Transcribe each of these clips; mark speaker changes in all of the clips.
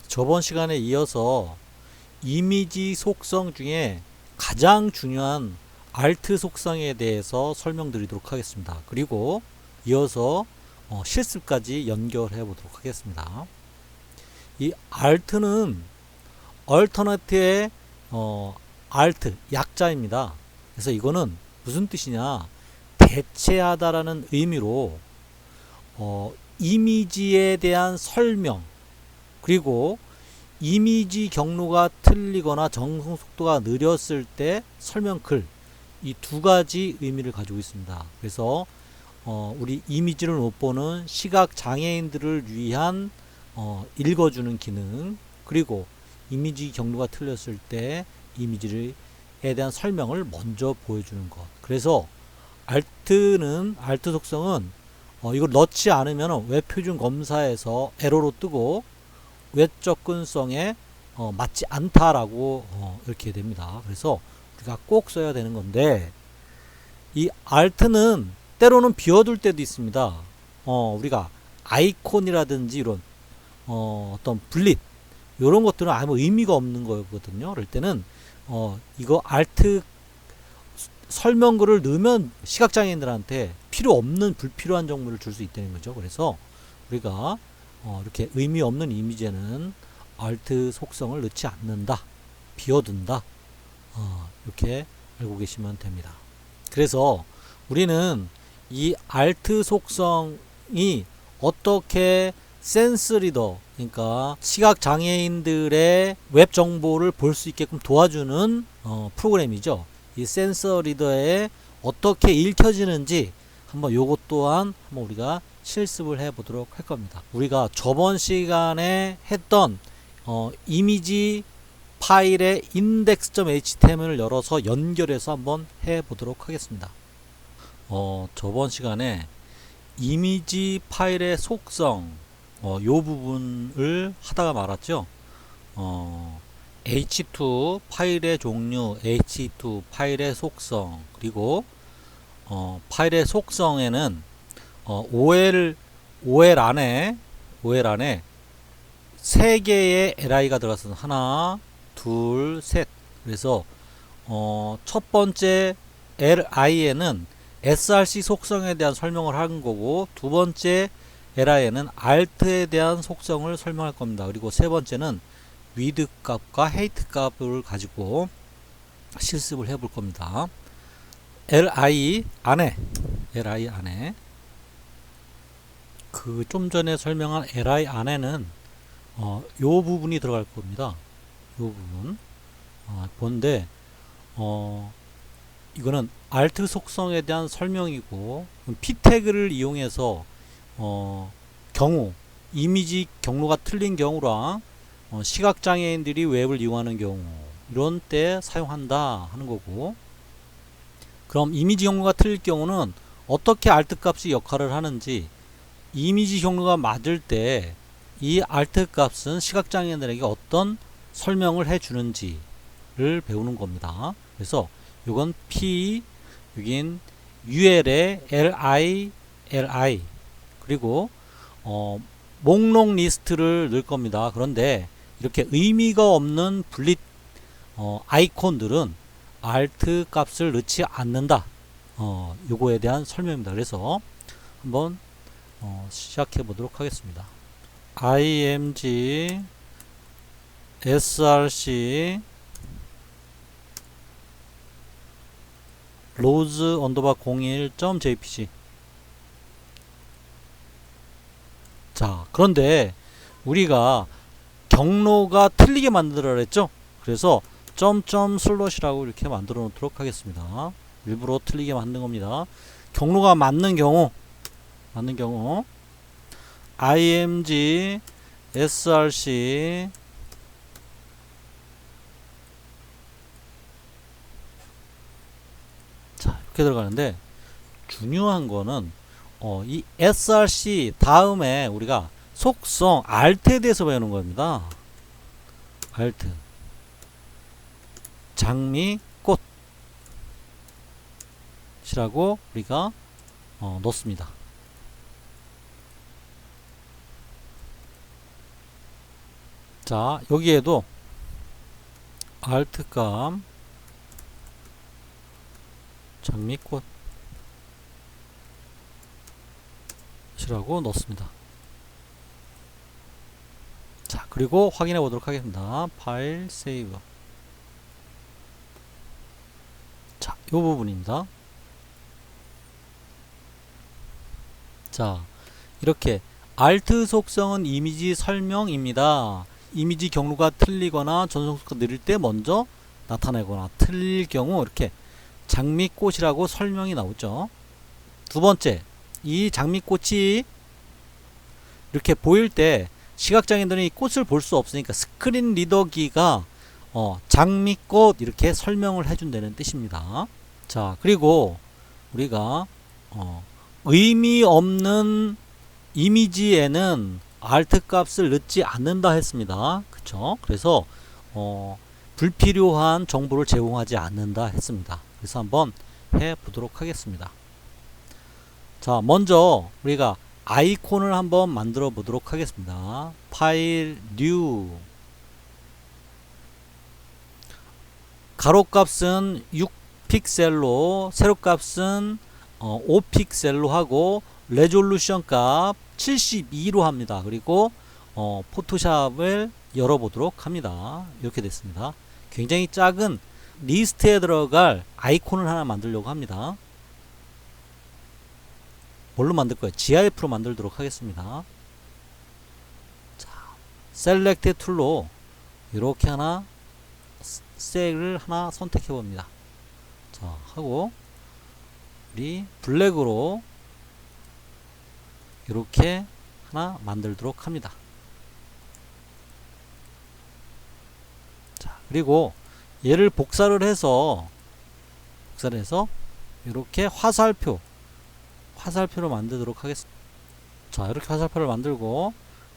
Speaker 1: 저번 시간에 이어서 이미지 속성 중에 가장 중요한 알트 속성에 대해서 설명드리도록 하겠습니다. 그리고 이어서 실습까지 연결해 보도록 하겠습니다. 이 alt는 alternate의 alt 약자입니다. 그래서 이거는 무슨 뜻이냐, 대체하다라는 의미로 이미지에 대한 설명, 그리고 이미지 경로가 틀리거나 정성 속도가 느렸을 때 설명글, 이 두 가지 의미를 가지고 있습니다. 그래서 우리 이미지를 못 보는 시각 장애인들을 위한 읽어주는 기능, 그리고 이미지 경로가 틀렸을 때 이미지에 대한 설명을 먼저 보여주는 것. 그래서 알트 속성은 이걸 넣지 않으면 웹 표준 검사에서 에러로 뜨고 외적 접근성에 맞지 않다라고 이렇게 됩니다. 그래서 우리가 꼭 써야 되는 건데, 이 alt는 때로는 비워둘 때도 있습니다. 우리가 아이콘이라든지 이런 어떤 분릿, 이런 것들은 아무 의미가 없는 거거든요. 그럴 때는 이거 alt 설명글을 넣으면 시각장애인들한테 필요 없는 불필요한 정보를 줄 수 있다는 거죠. 그래서 우리가 이렇게 의미 없는 이미지에는 alt 속성을 넣지 않는다, 비워둔다, 이렇게 알고 계시면 됩니다. 그래서 우리는 이 alt 속성이 어떻게 센스 리더, 그러니까 시각 장애인들의 웹 정보를 볼 수 있게끔 도와주는 프로그램이죠. 이 센서 리더에 어떻게 읽혀지는지 한번 요것 또한 한번 우리가 실습을 해 보도록 할 겁니다. 우리가 저번 시간에 했던 이미지 파일의 index.html을 열어서 연결해서 한번 해 보도록 하겠습니다. 저번 시간에 이미지 파일의 속성, 요 부분을 하다가 말았죠. H2 파일의 종류, H2 파일의 속성, 그리고 파일의 속성에는 OL 안에 3개의 LI가 들어갔어요. 하나, 둘, 셋. 그래서 첫 번째 LI에는 src 속성에 대한 설명을 하는 거고, 두 번째 LI에는 alt에 대한 속성을 설명할 겁니다. 그리고 세 번째는 width 값과 height 값을 가지고 실습을 해 볼 겁니다. LI 안에 그 좀 전에 설명한 LI 안에는 요 부분이 들어갈 겁니다. 요 부분 본데 이거는 alt 속성에 대한 설명이고, p 태그를 이용해서 경우, 이미지 경로가 틀린 경우랑 시각장애인들이 웹을 이용하는 경우, 이런 때 사용한다 하는 거고, 그럼 이미지 경로가 틀릴 경우는 어떻게 alt 값이 역할을 하는지, 이미지 경로가 맞을 때 이 alt 값은 시각장애인들에게 어떤 설명을 해 주는지를 배우는 겁니다. 그래서 이건 P, 여긴 UL의 LI, 그리고 목록 리스트를 넣을 겁니다. 그런데 이렇게 의미가 없는 분릿 아이콘들은 alt 값을 넣지 않는다. 요거에 대한 설명입니다. 그래서 한번 시작해 보도록 하겠습니다. img src rose _01.jpg. 자, 그런데 우리가 경로가 틀리게 만들어라 했죠? 그래서 점점 슬롯이라고 이렇게 만들어 놓도록 하겠습니다. 일부러 틀리게 만든 겁니다. 경로가 맞는 경우 img src 자, 이렇게 들어가는데, 중요한 거는 이 src 다음에 우리가 속성 alt에 대해서 배우는 겁니다. alt 장미 꽃이라고 우리가 넣습니다. 자, 여기에도 Alt값 장미꽃이라고 넣습니다. 자, 그리고 확인해 보도록 하겠습니다. 파일 세이브. 자, 이 부분입니다. 자, 이렇게 Alt 속성은 이미지 설명입니다. 이미지 경로가 틀리거나 전송속도가 느릴 때 먼저 나타내거나 틀릴 경우 이렇게 장미꽃이라고 설명이 나오죠. 두 번째, 이 장미꽃이 이렇게 보일 때 시각장애인들은 이 꽃을 볼 수 없으니까 스크린 리더기가 장미꽃 이렇게 설명을 해준다는 뜻입니다. 자, 그리고 우리가 의미 없는 이미지에는 Alt 값을 넣지 않는다 했습니다. 그쵸? 그래서 불필요한 정보를 제공하지 않는다 했습니다. 그래서 한번 해 보도록 하겠습니다. 자, 먼저 우리가 아이콘을 한번 만들어 보도록 하겠습니다. 파일 뉴, 가로값은 6픽셀로 세로값은 5픽셀로 하고 레졸루션 값 72로 합니다. 그리고 포토샵을 열어보도록 합니다. 이렇게 됐습니다. 굉장히 작은 리스트에 들어갈 아이콘을 하나 만들려고 합니다. 뭘로 만들 거예요? GIF로 만들도록 하겠습니다. 자, 셀렉트 툴로 이렇게 하나 셀을 하나 선택해 봅니다. 자, 하고 우리 블랙으로 이렇게 하나 만들도록 합니다. 자, 그리고 얘를 복사를 해서 이렇게 화살표로 만들도록 하겠습니다. 자, 이렇게 화살표를 만들고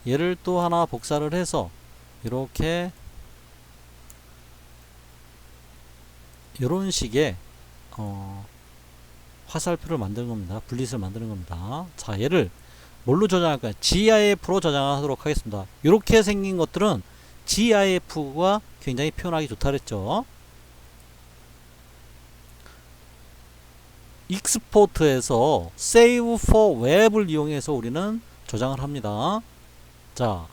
Speaker 1: 얘를 또 하나 복사를 해서 이렇게 이런 식의 화살표를 만드는 겁니다. 분릿을 만드는 겁니다. 자, 얘를 뭘로 저장할까요? GIF로 저장하도록 하겠습니다. 이렇게 생긴 것들은 GIF가 굉장히 표현하기 좋다 그랬죠. 익스포트에서 Save for Web을 이용해서 우리는 저장을 합니다. 자,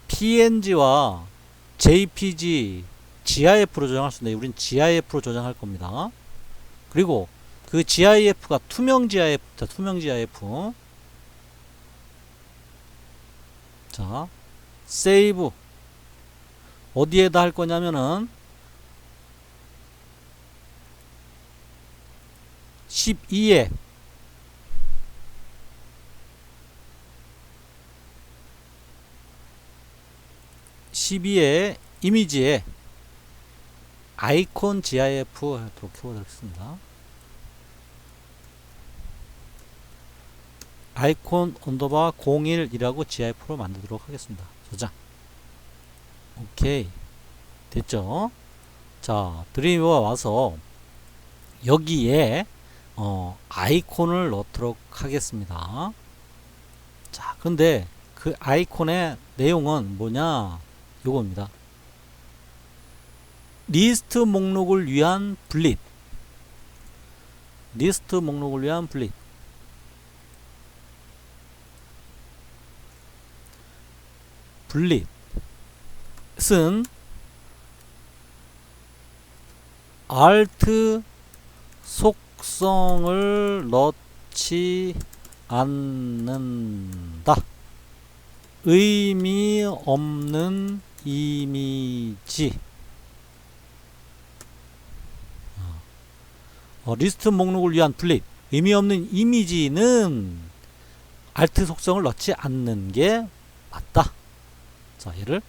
Speaker 1: PNG와 JPG, GIF로 저장할 수 있는데 우린 GIF로 저장할 겁니다. 그리고 그 GIF가 투명 GIF입니다. 투명 GIF. 자, 세이브 어디에다 할 거냐면은 12에 이미지에 아이콘 GIF 하도록 해보겠습니다. 아이콘 언더바 01이라고 GIF로 만들도록 하겠습니다. 저장. 오케이. 됐죠? 자, 드림이와 와서 여기에 아이콘을 넣도록 하겠습니다. 자, 근데 그 아이콘의 내용은 뭐냐? 요겁니다. 리스트 목록을 위한 분릿. 리스트 목록을 위한 분릿. 분릿은 Alt 속성을 넣지 않는다. 의미 없는 이미지. 리스트 목록을 위한 분릿. 의미 없는 이미지는 Alt 속성을 넣지 않는 게 맞다. 자, 얘를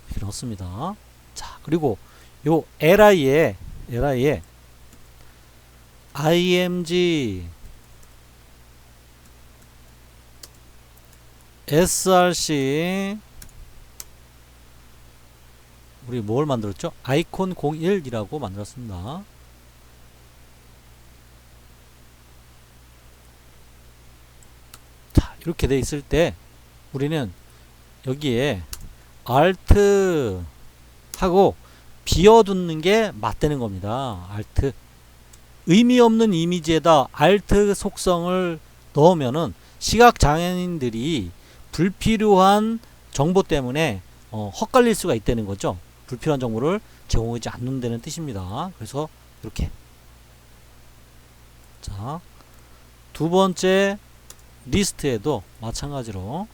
Speaker 1: 이렇게 넣습니다. 자, 그리고 요 li에 img src 우리 뭘 만들었죠? 아이콘 01이라고 만들었습니다. 이렇게 돼 있을 때 우리는 여기에 Alt 하고 비워두는 게 맞다는 겁니다. Alt. 의미 없는 이미지에다 Alt 속성을 넣으면은 시각장애인들이 불필요한 정보 때문에 헛갈릴 수가 있다는 거죠. 불필요한 정보를 제공하지 않는다는 뜻입니다. 그래서 이렇게. 자, 두 번째 리스트에도 마찬가지로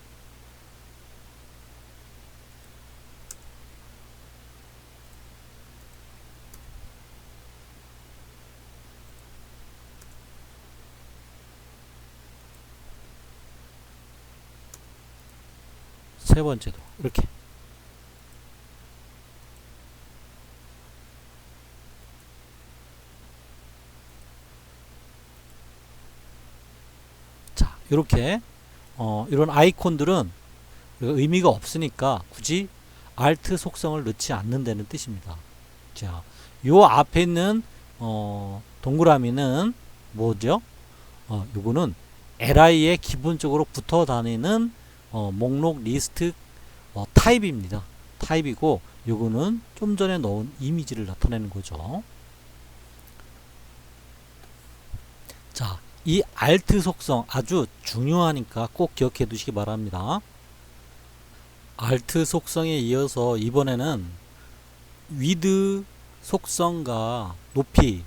Speaker 1: 세 번째도 이렇게. 자, 이렇게 이런 아이콘들은 의미가 없으니까 굳이 Alt 속성을 넣지 않는다는 뜻입니다. 자, 요 앞에 있는 동그라미는 뭐죠? 요거는 li에 기본적으로 붙어 다니는 목록 리스트 타입입니다. 타입이고 요거는 좀 전에 넣은 이미지를 나타내는 거죠. 자, 이 Alt 속성 아주 중요하니까 꼭 기억해 두시기 바랍니다. Alt 속성에 이어서 이번에는 width 속성과 높이,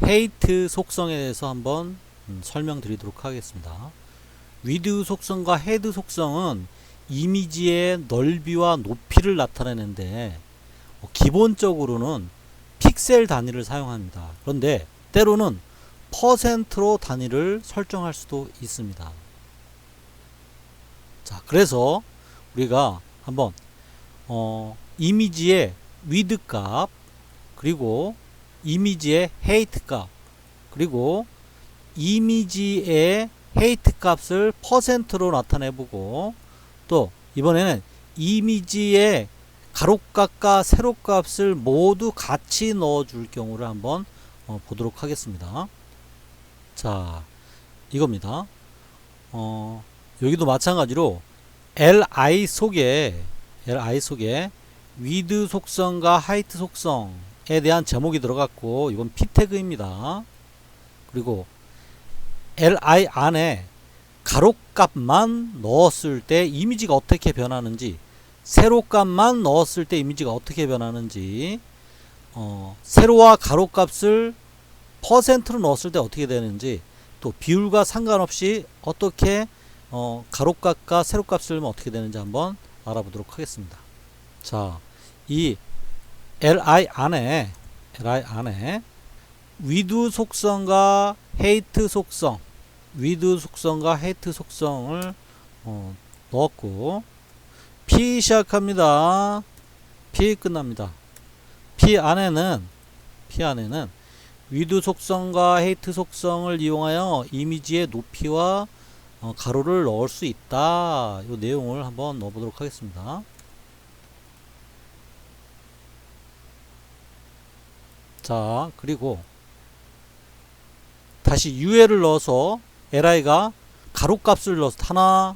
Speaker 1: height 속성에 대해서 한번 설명드리도록 하겠습니다. width 속성과 height 속성은 이미지의 넓이와 높이를 나타내는데 기본적으로는 픽셀 단위를 사용합니다. 그런데 때로는 퍼센트로 단위를 설정할 수도 있습니다. 자, 그래서 우리가 한번 이미지의 width 값, 그리고 이미지의 height 값, 그리고 이미지의 height 값을 퍼센트로 나타내보고, 또 이번에는 이미지의 가로값과 세로값을 모두 같이 넣어줄 경우를 한번 보도록 하겠습니다. 자, 이겁니다. 여기도 마찬가지로 li 속에 width 속성과 height 속성에 대한 제목이 들어갔고, 이건 p 태그입니다. 그리고 li 안에 가로값만 넣었을 때 이미지가 어떻게 변하는지, 세로값만 넣었을 때 이미지가 어떻게 변하는지, 세로와 가로값을 퍼센트로 넣었을 때 어떻게 되는지, 또 비율과 상관없이 어떻게 가로값과 세로값을 넣으면 어떻게 되는지 한번 알아보도록 하겠습니다. 자, 이 li 안에 width 속성과 height 속성, width 속성과 height 속성을 넣었고, p 시작합니다. p 끝납니다. p 안에는 width 속성과 height 속성을 이용하여 이미지의 높이와 가로를 넣을 수 있다. 이 내용을 한번 넣어보도록 하겠습니다. 자, 그리고 다시 UL을 넣어서 li가 가로값을 넣어서 하나,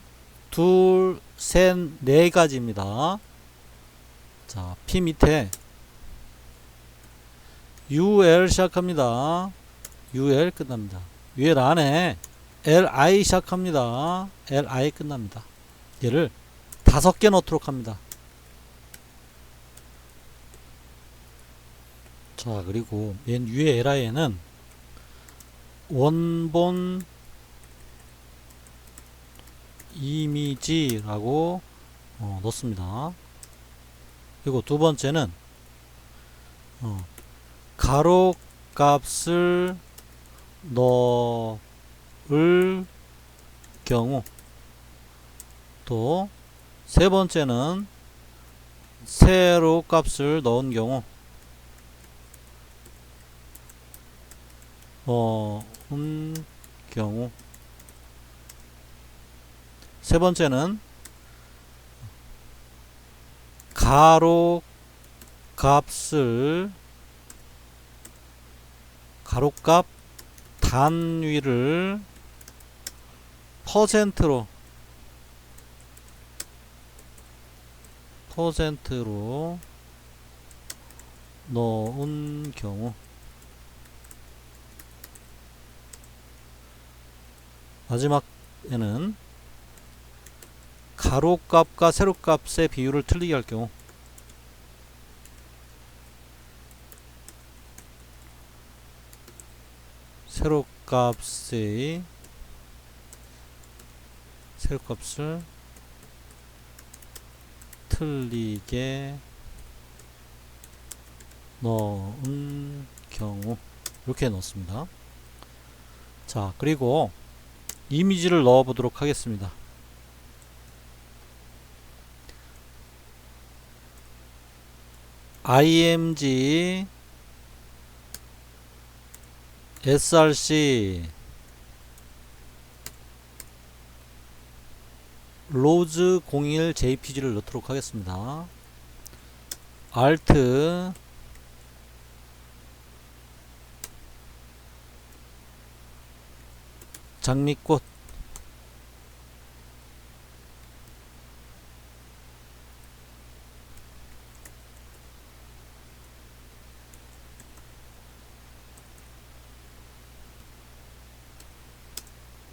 Speaker 1: 둘, 셋, 네 가지입니다. 자, P 밑에 UL 시작합니다. UL 끝납니다. UL 안에 LI 시작합니다. LI 끝납니다. 얘를 5개 넣도록 합니다. 자, 그리고 맨 위에 LI에는 원본 이미지라고 넣습니다. 그리고 두 번째는 가로 값을 넣을 경우, 또 세 번째는 세로 값을 넣은 경우, 세 번째는 가로 값을, 가로값 단위를 퍼센트로 퍼센트로 넣은 경우 마지막에는 가로값과 세로값의 비율을 틀리게 할 경우 세로값을 틀리게 넣은 경우 이렇게 넣습니다. 자, 그리고 이미지를 넣어 보도록 하겠습니다. img src 로즈 01 jpg를 넣도록 하겠습니다. alt 장미꽃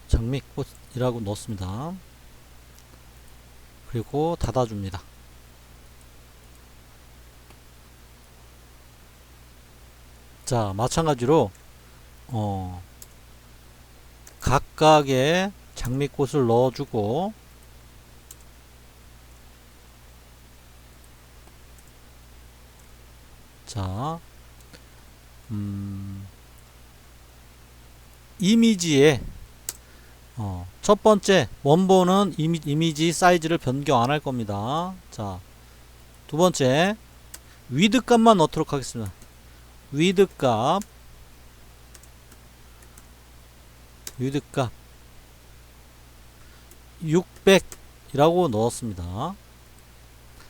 Speaker 1: 장미꽃이라고 넣습니다. 그리고 닫아줍니다. 자, 마찬가지로 각각의 장미꽃을 넣어주고 자, 이미지에 첫 번째 원본은 이미지 사이즈를 변경 안 할 겁니다. 자, 두 번째 위드 값만 넣도록 하겠습니다. 위드 값 600이라고 넣었습니다.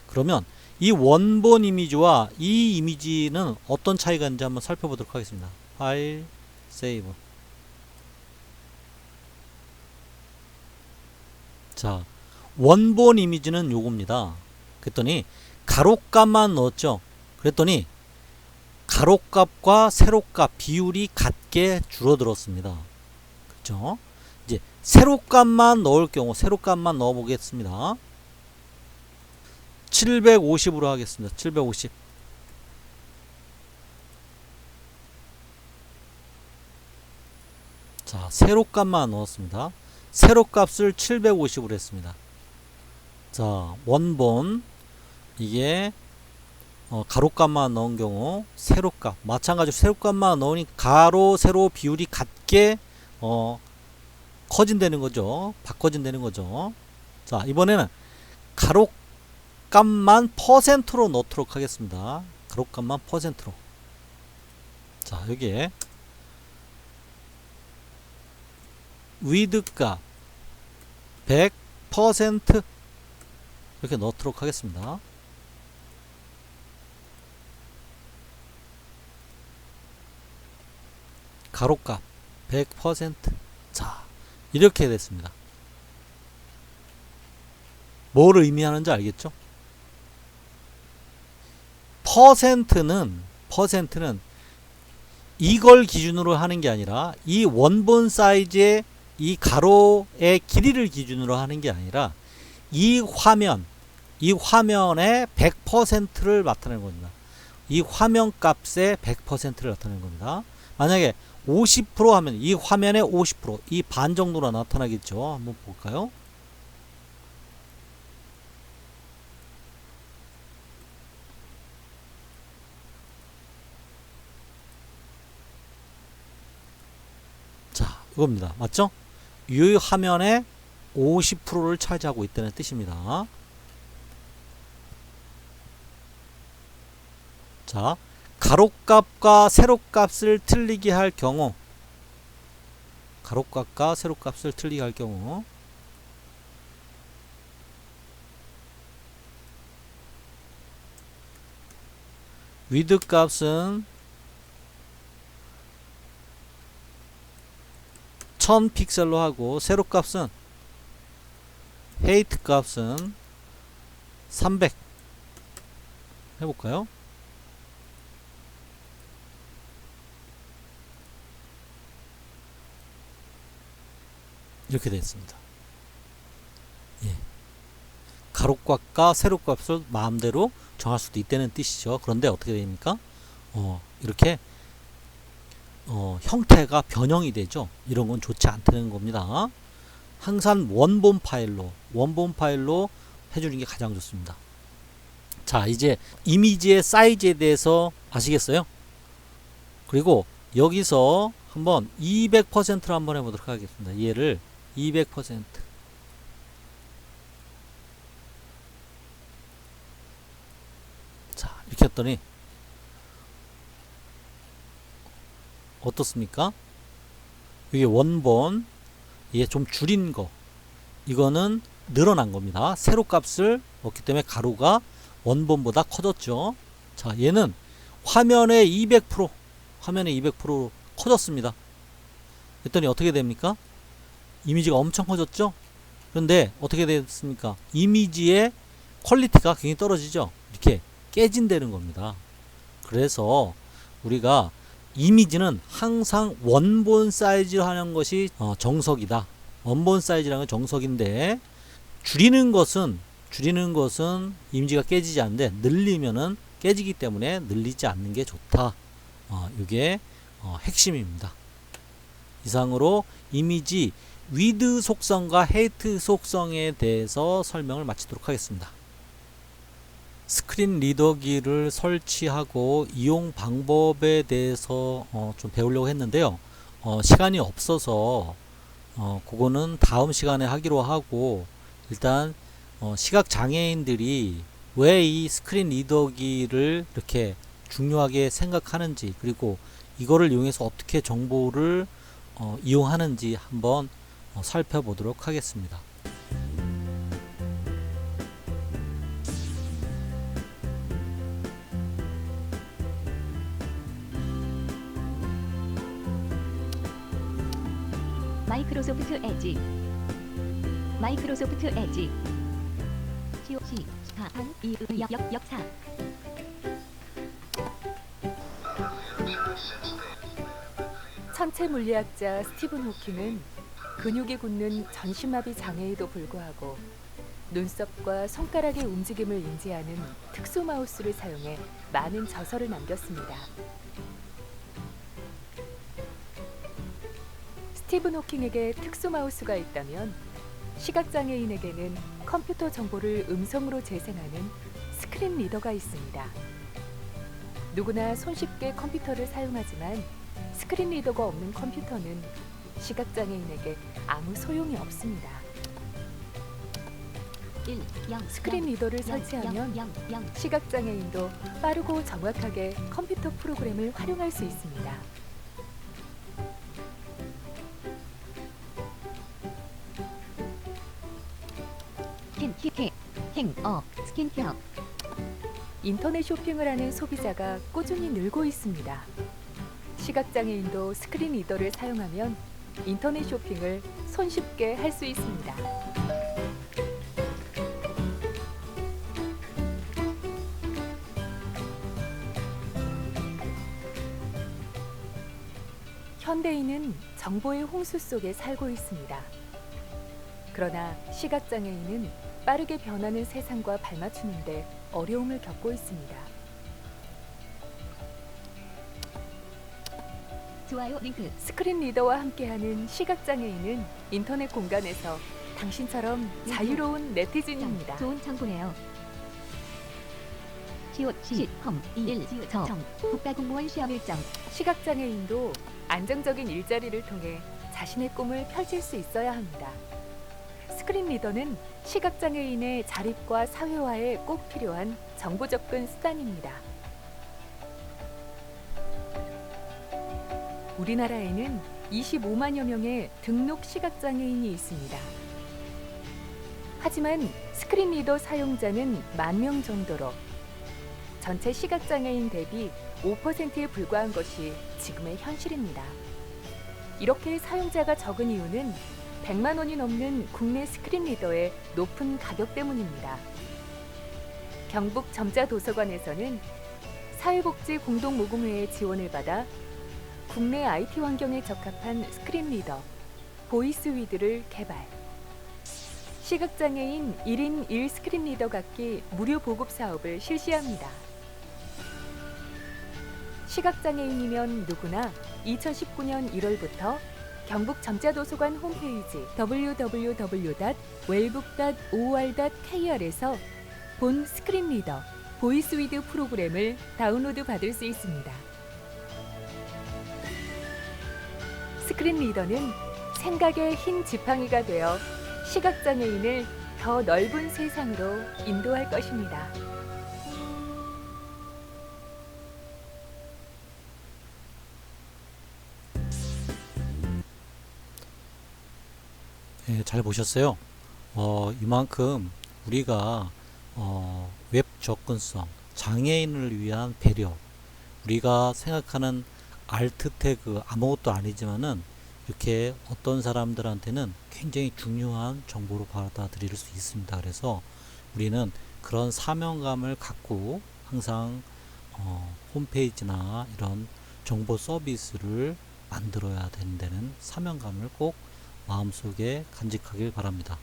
Speaker 1: 그러면 이 원본 이미지와 이 이미지는 어떤 차이가 있는지 한번 살펴보도록 하겠습니다. 파일 세이브. 자, 원본 이미지는 요겁니다. 그랬더니 가로값만 넣었죠. 그랬더니 가로값과 세로값 비율이 같게 줄어들었습니다. 그렇죠? 이제 세로값만 넣을 경우 세로값만 넣어 보겠습니다. 750으로 하겠습니다. 750. 자, 세로값만 넣었습니다. 세로값을 750으로 했습니다. 자, 원본 이게 가로값만 넣은 경우 세로값 마찬가지로 세로값만 넣으니 가로 세로 비율이 같게 커진다는 거죠. 바꿔진다는 거죠. 자, 이번에는 가로값만 퍼센트로 넣도록 하겠습니다. 가로값만 퍼센트로. 자, 여기에 위드 값 100% 이렇게 넣도록 하겠습니다. 가로값 100%. 자, 이렇게 됐습니다. 뭘 의미하는지 알겠죠? 퍼센트는 이걸 기준으로 하는 게 아니라 이 원본 사이즈의 이 가로의 길이를 기준으로 하는 게 아니라 이 화면의 100%를 나타내는 겁니다. 이 화면 값의 100%를 나타내는 겁니다. 만약에 50% 하면 이 화면의 50%, 이 반 정도로 나타나겠죠. 한번 볼까요? 자, 이겁니다. 맞죠? 이 화면의 50%를 차지하고 있다는 뜻입니다. 자, 가로값과 세로값을 틀리게 할 경우 가로값과 세로값을 틀리게 할 경우 위드 값은 1000픽셀로 하고 세로값은 헤이트 값은 300 해볼까요? 이렇게 됐습니다. 예. 가로값과 세로값을 마음대로 정할 수도 있다는 뜻이죠. 그런데 어떻게 됩니까? 이렇게 형태가 변형이 되죠. 이런 건 좋지 않다는 겁니다. 항상 원본 파일로 해주는 게 가장 좋습니다. 자, 이제 이미지의 사이즈에 대해서 아시겠어요? 그리고 여기서 한번 200%로 한번 해보도록 하겠습니다. 얘를 200%. 자, 이렇게 했더니 어떻습니까? 이게 원본, 이게 좀 줄인 거, 이거는 늘어난 겁니다. 세로 값을 넣기 때문에 가로가 원본보다 커졌죠. 자, 얘는 화면에 200% 커졌습니다. 그랬더니 어떻게 됩니까? 이미지가 엄청 커졌죠? 그런데 어떻게 됐습니까? 이미지의 퀄리티가 굉장히 떨어지죠? 이렇게 깨진다는 겁니다. 그래서 우리가 이미지는 항상 원본 사이즈로 하는 것이 정석이다. 원본 사이즈라는 건 정석인데 줄이는 것은 이미지가 깨지지 않는데 늘리면은 깨지기 때문에 늘리지 않는 게 좋다. 이게 핵심입니다. 이상으로 이미지 위드 속성과 헤이트 속성에 대해서 설명을 마치도록 하겠습니다. 스크린 리더기를 설치하고 이용 방법에 대해서 좀 배우려고 했는데요. 시간이 없어서 그거는 다음 시간에 하기로 하고, 일단 시각 장애인들이 왜 이 스크린 리더기를 이렇게 중요하게 생각하는지, 그리고 이거를 이용해서 어떻게 정보를 이용하는지 한번 살펴보도록 하겠습니다.
Speaker 2: 마이크로소프트 엣지 COC 한 역사
Speaker 3: 천체 물리학자 스티븐 호킹은 근육이 굳는 전신마비 장애에도 불구하고 눈썹과 손가락의 움직임을 인지하는 특수 마우스를 사용해 많은 저서를 남겼습니다. 스티븐 호킹에게 특수 마우스가 있다면 시각장애인에게는 컴퓨터 정보를 음성으로 재생하는 스크린 리더가 있습니다. 누구나 손쉽게 컴퓨터를 사용하지만 스크린 리더가 없는 컴퓨터는 시각장애인에게 아무 소용이 없습니다. 스크린 리더를 설치하면 시각장애인도 빠르고 정확하게 컴퓨터 프로그램을 활용할 수 있습니다.
Speaker 2: 스킨케어
Speaker 3: 인터넷 쇼핑을 하는 소비자가 꾸준히 늘고 있습니다. 시각장애인도 스크린 리더를 사용하면 인터넷 쇼핑을 손쉽게 할 수 있습니다. 현대인은 정보의 홍수 속에 살고 있습니다. 그러나 시각장애인은 빠르게 변하는 세상과 발맞추는데 어려움을 겪고 있습니다.
Speaker 2: 좋아요 링크
Speaker 3: 스크린 리더와 함께하는 시각장애인은 인터넷 공간에서 당신처럼 자유로운 네티즌입니다.
Speaker 2: 좋은 정보네요. COC 국가공무원 시험 일정
Speaker 3: 시각장애인도 안정적인 일자리를 통해 자신의 꿈을 펼칠 수 있어야 합니다. 스크린 리더는 시각장애인의 자립과 사회화에 꼭 필요한 정보 접근 수단입니다. 우리나라에는 25만여 명의 등록 시각장애인이 있습니다. 하지만 스크린 리더 사용자는 10,000명 정도로 전체 시각장애인 대비 5%에 불과한 것이 지금의 현실입니다. 이렇게 사용자가 적은 이유는 100만 원이 넘는 국내 스크린 리더의 높은 가격 때문입니다. 경북 점자도서관에서는 사회복지 공동모금회의 지원을 받아 국내 IT 환경에 적합한 스크린 리더 보이스위드를 개발. 시각장애인 1인 1 스크린 리더 갖기 무료 보급 사업을 실시합니다. 시각장애인이면 누구나 2019년 1월부터 경북 점자도서관 홈페이지 www.wellbook.or.kr에서 본 스크린 리더 보이스위드 프로그램을 다운로드 받을 수 있습니다. 스크린 리더는 생각의 흰 지팡이가 되어 시각장애인을 더 넓은 세상으로 인도할 것입니다.
Speaker 1: 예, 잘 보셨어요? 이만큼 우리가 웹 접근성, 장애인을 위한 배려, 우리가 생각하는 알트 태그 아무것도 아니지만은 이렇게 어떤 사람들한테는 굉장히 중요한 정보로 받아들일 수 있습니다. 그래서 우리는 그런 사명감을 갖고 항상 홈페이지나 이런 정보 서비스를 만들어야 된다는 사명감을 꼭 마음속에 간직하길 바랍니다.